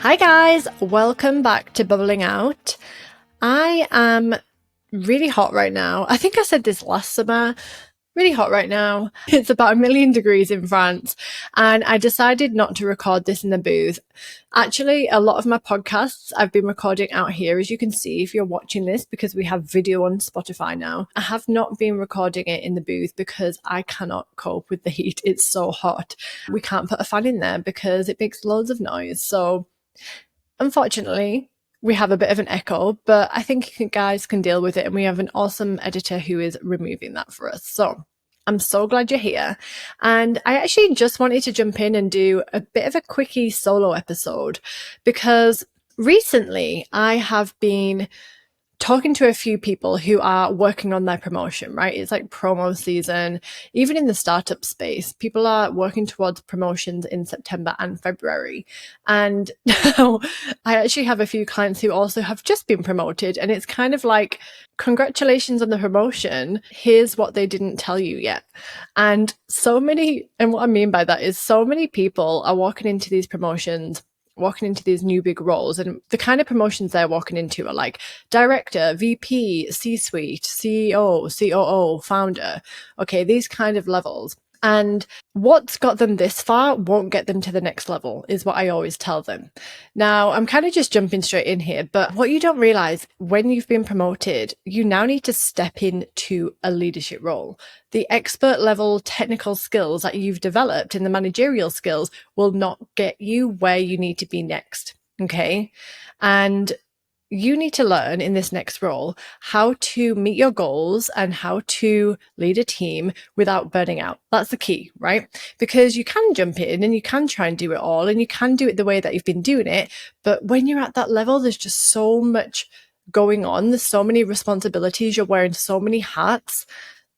Hi guys, welcome back to Bubbling Out. I am really hot right now. I think I said this last summer. Really hot right now. It's about 1,000,000 degrees in France, and I decided not to record this in the booth. Actually, a lot of my podcasts I've been recording out here, as you can see if you're watching this, because we have video on Spotify now. I have not been recording it in the booth because I cannot cope with the heat. It's so hot. We can't put a fan in there because it makes loads of noise. So unfortunately, we have a bit of an echo, but I think you guys can deal with it, and we have an awesome editor who is removing that for us. So I'm so glad you're here. And I actually just wanted to jump in and do a bit of a quickie solo episode because recently I have been talking to a few people who are working on their promotion, right? It's like promo season. Even in the startup space, people are working towards promotions in September and February. And now I actually have a few clients who also have just been promoted. And it's kind of like, congratulations on the promotion. Here's what they didn't tell you yet. And what I mean by that is so many people are walking into these promotions, walking into these new big roles, and the kind of promotions they're walking into are like director, VP, C-suite, CEO, COO, founder. Okay, these kind of levels. And what's got them this far won't get them to the next level, is what I always tell them. Now, I'm kind of just jumping straight in here, but what you don't realize, when you've been promoted, you now need to step into a leadership role. The expert level technical skills that you've developed and the managerial skills will not get you where you need to be next. Okay. And you need to learn in this next role how to meet your goals and how to lead a team without burning out. That's the key, right? Because you can jump in and you can try and do it all and you can do it the way that you've been doing it. But when you're at that level, there's just so much going on. There's so many responsibilities. You're wearing so many hats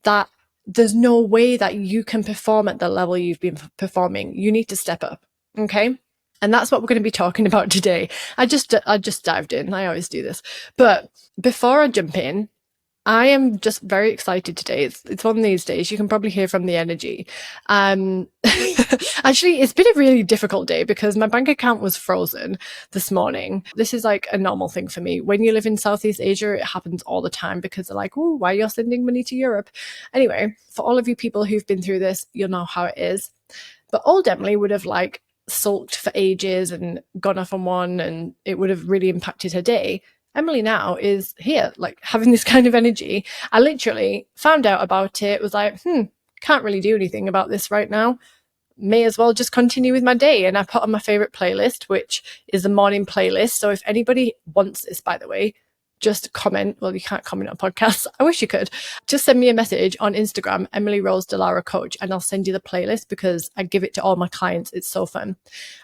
that there's no way that you can perform at the level you've been performing. You need to step up. Okay. And that's what we're going to be talking about today. I just dived in. I always do this. But before I jump in, I am just very excited today. It's one of these days. You can probably hear from the energy. Actually, it's been a really difficult day because my bank account was frozen this morning. This is like a normal thing for me. When you live in Southeast Asia, it happens all the time because they're like, oh, why are you sending money to Europe? Anyway, for all of you people who've been through this, you'll know how it is. But old Emily would have sulked for ages and gone off on one, and it would have really impacted her day. Emily now is here, having this kind of energy. I literally found out about it, was like, can't really do anything about this right now. May as well just continue with my day. And I put on my favorite playlist, which is the morning playlist. So if anybody wants this, by the way, just comment. Well, you can't comment on podcasts. I wish you could. Just send me a message on Instagram, Emily Rose Delara Coach, and I'll send you the playlist because I give it to all my clients. It's so fun.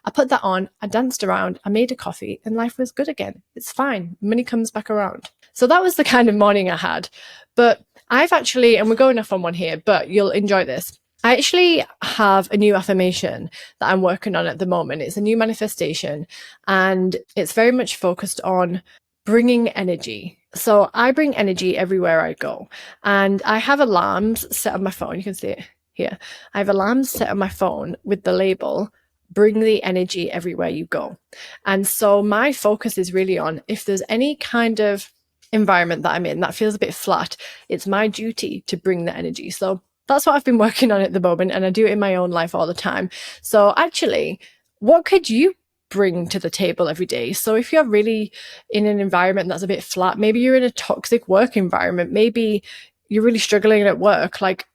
I put that on, I danced around, I made a coffee, and life was good again. It's fine. Money comes back around. So that was the kind of morning I had. But I've actually, and we're going off on one here, but you'll enjoy this. I actually have a new affirmation that I'm working on at the moment. It's a new manifestation, and it's very much focused on bringing energy. So I bring energy everywhere I go, and I have alarms set on my phone. You can see it here. I have alarms set on my phone with the label, bring the energy everywhere you go. And so my focus is really on, if there's any kind of environment that I'm in that feels a bit flat, it's my duty to bring the energy. So that's what I've been working on at the moment, and I do it in my own life all the time. So actually, what could you bring to the table every day? So if you're really in an environment that's a bit flat, maybe you're in a toxic work environment, maybe you're really struggling at work. Like,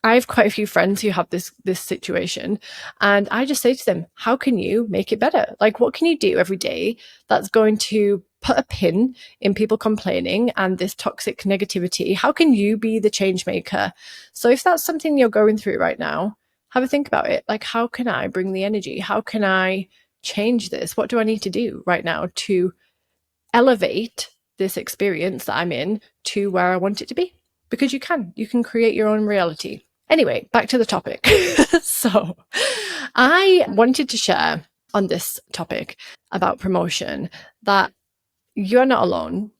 I have quite a few friends who have this situation, and I just say to them, how can you make it better? Like, what can you do every day that's going to put a pin in people complaining and this toxic negativity? How can you be the change maker? So if that's something you're going through right now, have a think about it. Like, how can I bring the energy? How can I change this? What do I need to do right now to elevate this experience that I'm in to where I want it to be? Because you can create your own reality. Anyway, back to the topic. So I wanted to share on this topic about promotion that you're not alone.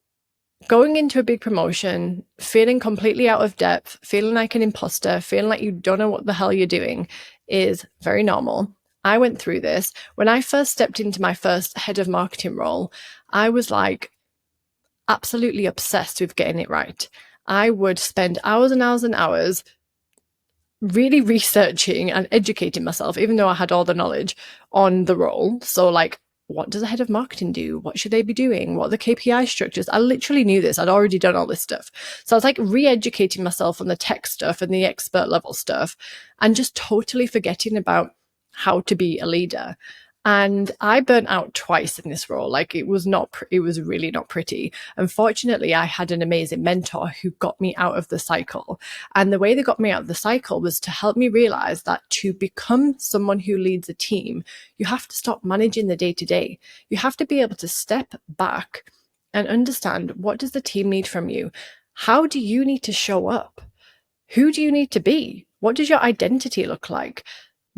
Going into a big promotion, feeling completely out of depth, feeling like an imposter, feeling like you don't know what the hell you're doing is very normal. I went through this. When I first stepped into my first head of marketing role, I was like absolutely obsessed with getting it right. I would spend hours and hours and hours really researching and educating myself, even though I had all the knowledge on the role. So, like, what does a head of marketing do? What should they be doing? What are the KPI structures? I literally knew this. I'd already done all this stuff. So I was like re-educating myself on the tech stuff and the expert level stuff and just totally forgetting about how to be a leader. And I burnt out twice in this role. Like, it was really not pretty. Unfortunately, I had an amazing mentor who got me out of the cycle. And the way they got me out of the cycle was to help me realize that to become someone who leads a team, you have to stop managing the day to day. You have to be able to step back and understand, what does the team need from you? How do you need to show up? Who do you need to be? What does your identity look like?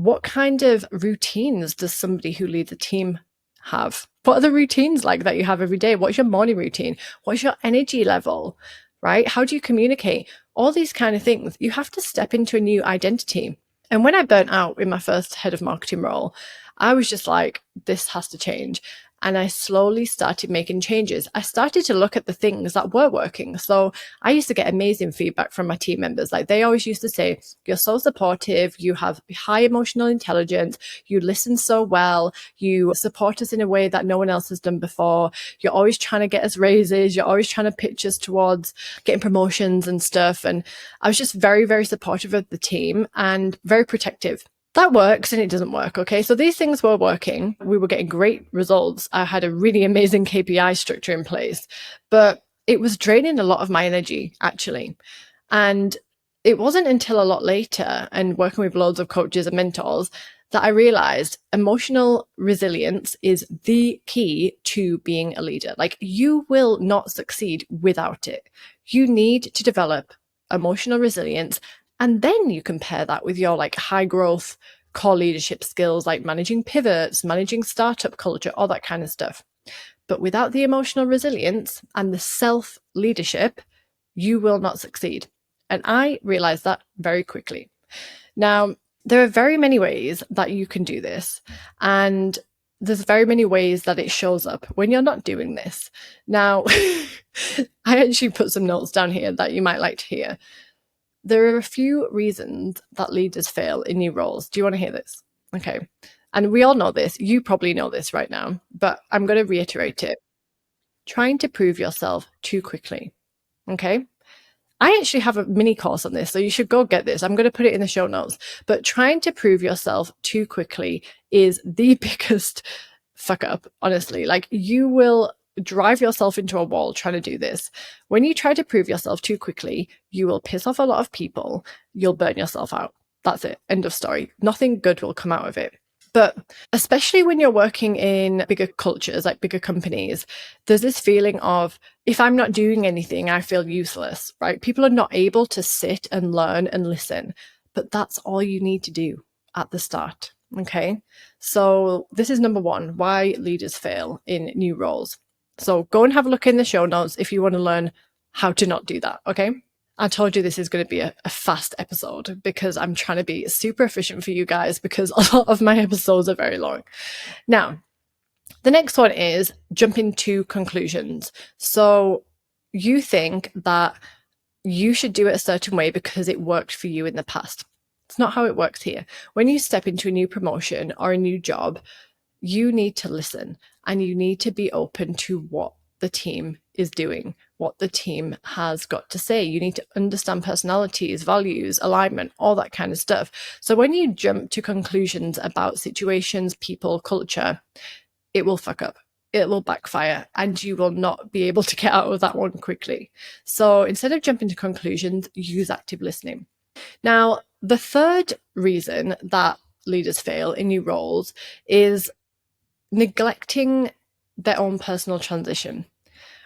What kind of routines does somebody who leads a team have? What are the routines like that you have every day? What's your morning routine? What's your energy level, right? How do you communicate? All these kind of things. You have to step into a new identity. And when I burnt out in my first head of marketing role, I was just like, this has to change. And I slowly started making changes. I started to look at the things that were working. So I used to get amazing feedback from my team members. Like, they always used to say, you're so supportive, you have high emotional intelligence, you listen so well, you support us in a way that no one else has done before, you're always trying to get us raises, you're always trying to pitch us towards getting promotions and stuff. And I was just very, very supportive of the team and very protective. That works and it doesn't work. Okay. So these things were working. We were getting great results. I had a really amazing KPI structure in place, but it was draining a lot of my energy, actually. And it wasn't until a lot later and working with loads of coaches and mentors that I realized emotional resilience is the key to being a leader. Like, you will not succeed without it. You need to develop emotional resilience. And then you compare that with your like high growth core leadership skills, like managing pivots, managing startup culture, all that kind of stuff. But without the emotional resilience and the self leadership, you will not succeed. And I realized that very quickly. Now, there are very many ways that you can do this. And there's very many ways that it shows up when you're not doing this. Now, I actually put some notes down here that you might like to hear. There are a few reasons that leaders fail in new roles. Do you want to hear this? Okay. And we all know this. You probably know this right now, but I'm going to reiterate it. Trying to prove yourself too quickly. Okay. I actually have a mini course on this, so you should go get this. I'm going to put it in the show notes. But trying to prove yourself too quickly is the biggest fuck up, honestly. Like, you will drive yourself into a wall trying to do this. When you try to prove yourself too quickly, you will piss off a lot of people. You'll burn yourself out. That's it. End of story. Nothing good will come out of it. But especially when you're working in bigger cultures, like bigger companies, there's this feeling of, if I'm not doing anything, I feel useless, right? People are not able to sit and learn and listen, but that's all you need to do at the start. Okay. So this is number one, why leaders fail in new roles. So go and have a look in the show notes if you want to learn how to not do that. Okay. I told you this is going to be a fast episode because I'm trying to be super efficient for you guys, because a lot of my episodes are very long. Now, the next one is jumping to conclusions. So you think that you should do it a certain way because it worked for you in the past. It's not how it works here. When you step into a new promotion or a new job, you need to listen and you need to be open to what the team is doing, what the team has got to say. You need to understand personalities, values, alignment, all that kind of stuff. So when you jump to conclusions about situations, people, culture, it will fuck up. It will backfire and you will not be able to get out of that one quickly. So instead of jumping to conclusions, use active listening. Now, the third reason that leaders fail in new roles is neglecting their own personal transition.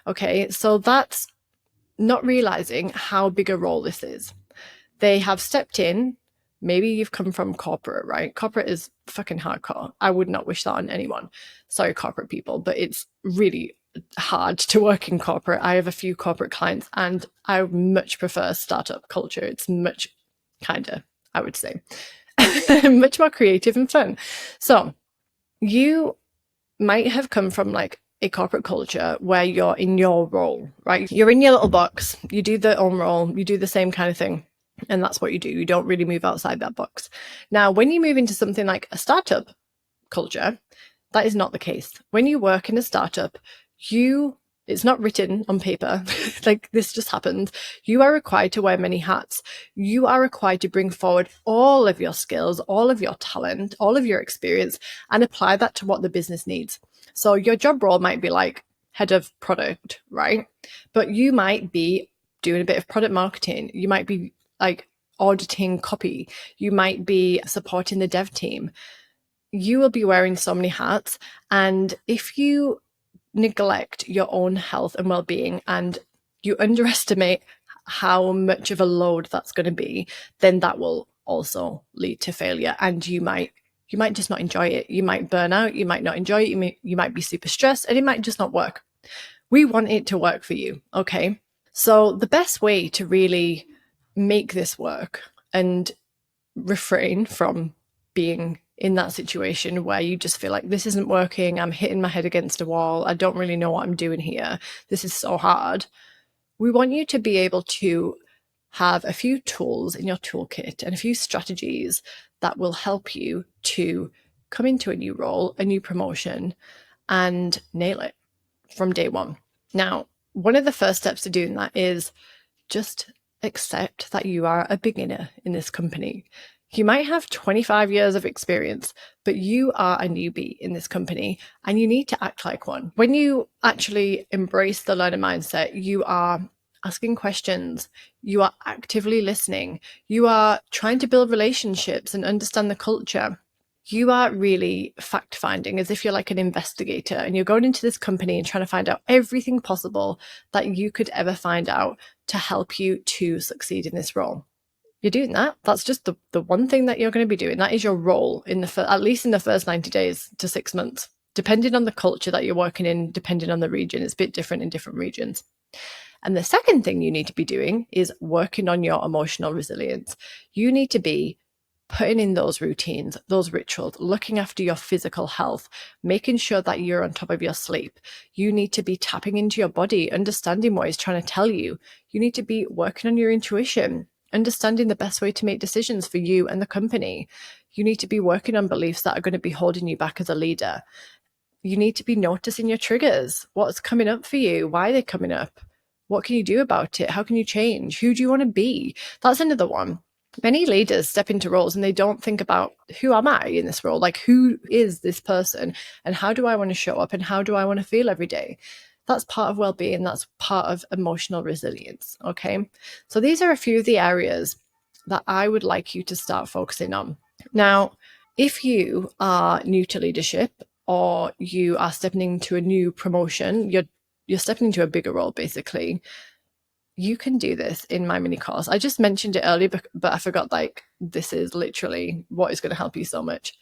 Okay, so that's not realizing how big a role this is. They have stepped in. Maybe you've come from corporate, right? Corporate is fucking hardcore. I would not wish that on anyone. Sorry, corporate people, but it's really hard to work in corporate. I have a few corporate clients and I much prefer startup culture. It's much kinder, I would say. much more creative and fun. So you might have come from like a corporate culture where you're in your role, right? You're in your little box, you do the own role, you do the same kind of thing. And that's what you do. You don't really move outside that box. Now, when you move into something like a startup culture, that is not the case. When you work in a startup, it's not written on paper, like this just happened. You are required to wear many hats. You are required to bring forward all of your skills, all of your talent, all of your experience, and apply that to what the business needs. So your job role might be like head of product, right? But you might be doing a bit of product marketing. You might be like auditing copy. You might be supporting the dev team. You will be wearing so many hats. And if you neglect your own health and well-being and you underestimate how much of a load that's going to be, then that will also lead to failure, and you might just not enjoy it. You might burn out, you might not enjoy it, you might be super stressed, and it might just not work. We want it to work for you, okay? So the best way to really make this work and refrain from being in that situation where you just feel like this isn't working, I'm hitting my head against a wall, I don't really know what I'm doing here, this is so hard. We want you to be able to have a few tools in your toolkit and a few strategies that will help you to come into a new role, a new promotion, and nail it from day one. Now, one of the first steps to doing that is just accept that you are a beginner in this company. You might have 25 years of experience, but you are a newbie in this company and you need to act like one. When you actually embrace the learner mindset, you are asking questions, you are actively listening, you are trying to build relationships and understand the culture. You are really fact finding, as if you're like an investigator and you're going into this company and trying to find out everything possible that you could ever find out to help you to succeed in this role. You're doing that. That's just the one thing that you're going to be doing. That is your role in at least in the first 90 days to 6 months, depending on the culture that you're working in, depending on the region. It's a bit different in different regions. And the second thing you need to be doing is working on your emotional resilience. You need to be putting in those routines, those rituals, looking after your physical health, making sure that you're on top of your sleep. You need to be tapping into your body, understanding what it's trying to tell you. You need to be working on your intuition, understanding the best way to make decisions for you and the company. You need to be working on beliefs that are going to be holding you back as a leader. You need to be noticing your triggers. What's coming up for you? Why are they coming up? What can you do about it? How can you change? Who do you want to be? That's another one. Many leaders step into roles and they don't think about, who am I in this role? Like, who is this person? And how do I want to show up? And how do I want to feel every day? That's part of well-being. That's part of emotional resilience. Okay. So these are a few of the areas that I would like you to start focusing on. Now, if you are new to leadership or you are stepping into a new promotion, you're stepping into a bigger role, basically, you can do this in my mini course. I just mentioned it earlier, but I forgot, like, this is literally what is going to help you so much.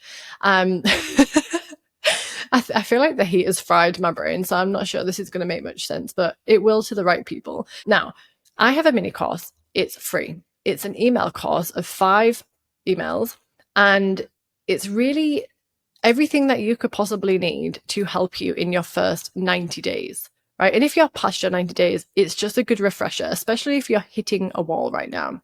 I feel like the heat has fried my brain, so I'm not sure this is going to make much sense, but it will to the right people. Now, I have a mini course. It's free. It's an email course of 5 emails, and it's really everything that you could possibly need to help you in your first 90 days, right? And if you're past your 90 days, it's just a good refresher, especially if you're hitting a wall right now.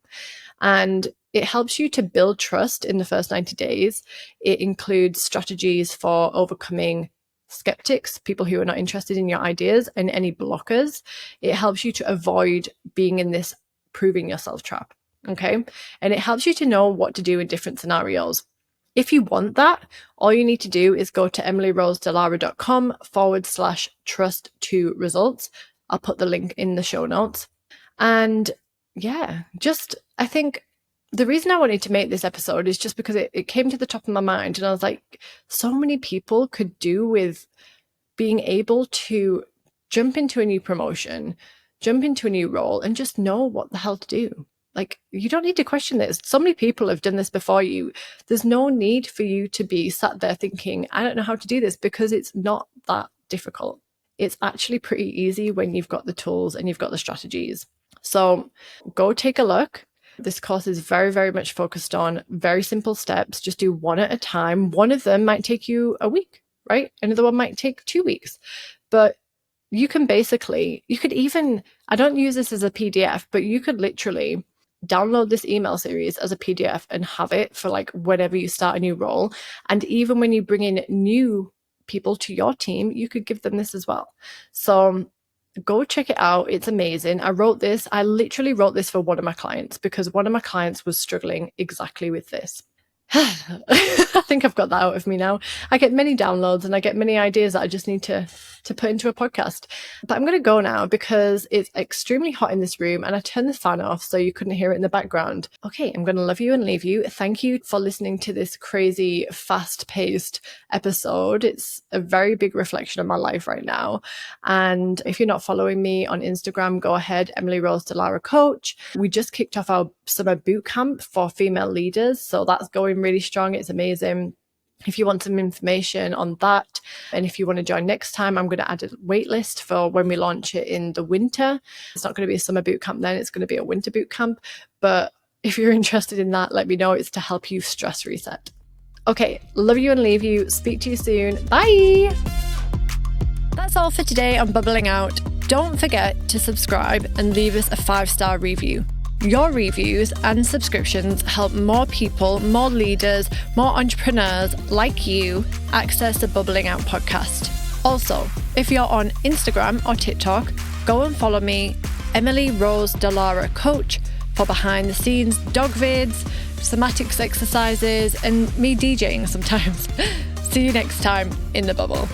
And it helps you to build trust in the first 90 days. It includes strategies for overcoming skeptics, people who are not interested in your ideas, and any blockers. It helps you to avoid being in this proving yourself trap. Okay. And it helps you to know what to do in different scenarios. If you want that, all you need to do is go to emilyrosedelara.com/trust2results. I'll put the link in the show notes. And yeah, I think the reason I wanted to make this episode is just because it came to the top of my mind, and I was like, so many people could do with being able to jump into a new promotion, jump into a new role, and just know what the hell to do. Like, you don't need to question this. So many people have done this before you. There's no need for you to be sat there thinking, I don't know how to do this, because it's not that difficult. It's actually pretty easy when you've got the tools and you've got the strategies. So go take a look. This course is very, very much focused on very simple steps. Just do one at a time. One of them might take you a week, right? Another one might take 2 weeks. But you could even, I don't use this as a PDF, but you could literally download this email series as a PDF and have it for like whenever you start a new role. And even when you bring in new people to your team, you could give them this as well. So go check it out. It's amazing. I literally wrote this for one of my clients because one of my clients was struggling exactly with this. I think I've got that out of me now. I get many downloads and I get many ideas that I just need to put into a podcast. But I'm going to go now because it's extremely hot in this room and I turned the fan off so you couldn't hear it in the background. Okay, I'm going to love you and leave you. Thank you for listening to this crazy, fast-paced episode. It's a very big reflection of my life right now. And if you're not following me on Instagram, go ahead, Emily Rose Delara Coach. We just kicked off our summer boot camp for female leaders. So that's going really strong. It's amazing. If you want some information on that, and if you want to join next time, I'm going to add a wait list for when we launch it in the winter. It's not going to be a summer boot camp then, it's going to be a winter boot camp. But if you're interested in that, let me know. It's to help you stress reset. Okay, love you and leave you. Speak to you soon. Bye. That's all for today on Bubbling Out. Don't forget to subscribe and leave us a 5-star review. Your reviews and subscriptions help more people, more leaders, more entrepreneurs like you access the Bubbling Out podcast. Also, if you're on Instagram or TikTok, go and follow me, Emily Rose Delara Coach, for behind the scenes dog vids, somatics exercises, and me DJing sometimes. See you next time in the bubble.